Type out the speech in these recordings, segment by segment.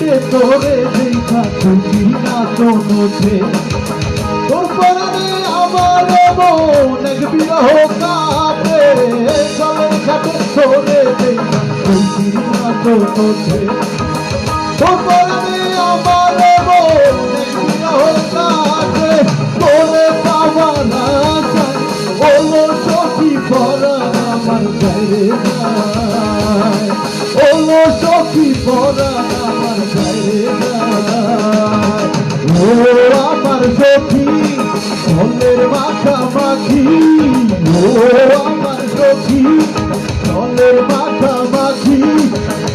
ঘাটে তোরে দেখা খুশি নাচন ওঠে তোর পরাণে আমার মন এক বিরহ কাঁপে জলের ঘাটে তোরে দেখা খুশি নাচন ওঠে তোর পরাণে আমার মন এক বিরহ কাঁপে তোরে পাওয়ার আশায় ওলো সখী পরাণ আমার গায়ে যায় ওলো সখী পরাণ আমার গায়ে যায় ও আমার সখী জলের মাখামাখি ও আমার সখী জলের মাখামাখি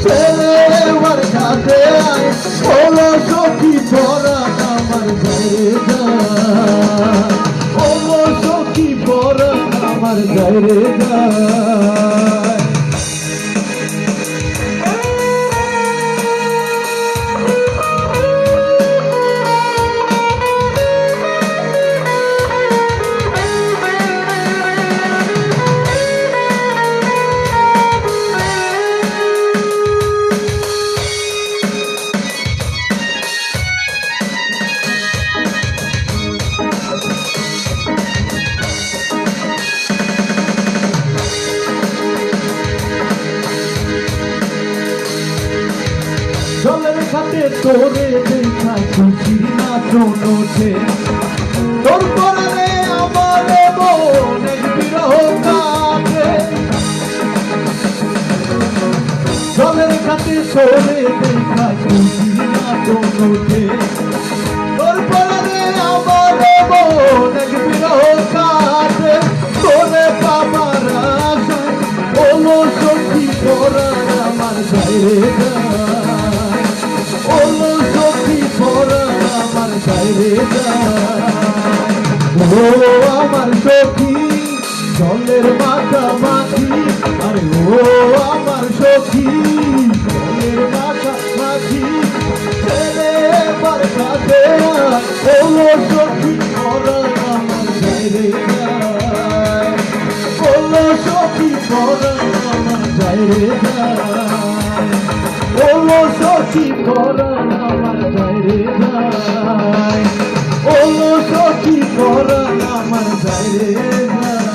ছেলে আমার কাছে আয় ওলো সখী পরাণ আমার গায়ে যায় ওলো সখী পরাণ আমার গায়ে যায় জলের ঘাটে তোরে দেখা খুশির নাচন ওঠে তোর পরাণে আমার মন এক বিরহ কাঁপে জলের ঘাটে তোরে দেখা খুশির নাচন ওঠে তোর পরাণে আমার মন এক বিরহ কাঁপে তোরে পাবার আশায় ওলো সখী পরাণ আমার গায়ে যায় ওলো সখী পরাণ আমার গায়ে যায় ও আমার সখী জলের মাখামাখি আরে ও আমার সখী জলের মাখামাখি ছেলে আমার কাছে ওলো সখী পরাণ আমার গায়ে যায় ওলো সখী পরাণ আমার গায়ে যায় ওলো সখী পরাণ আমার গায়ে যায় ওলো সখী পরাণ আমার গায়ে যায়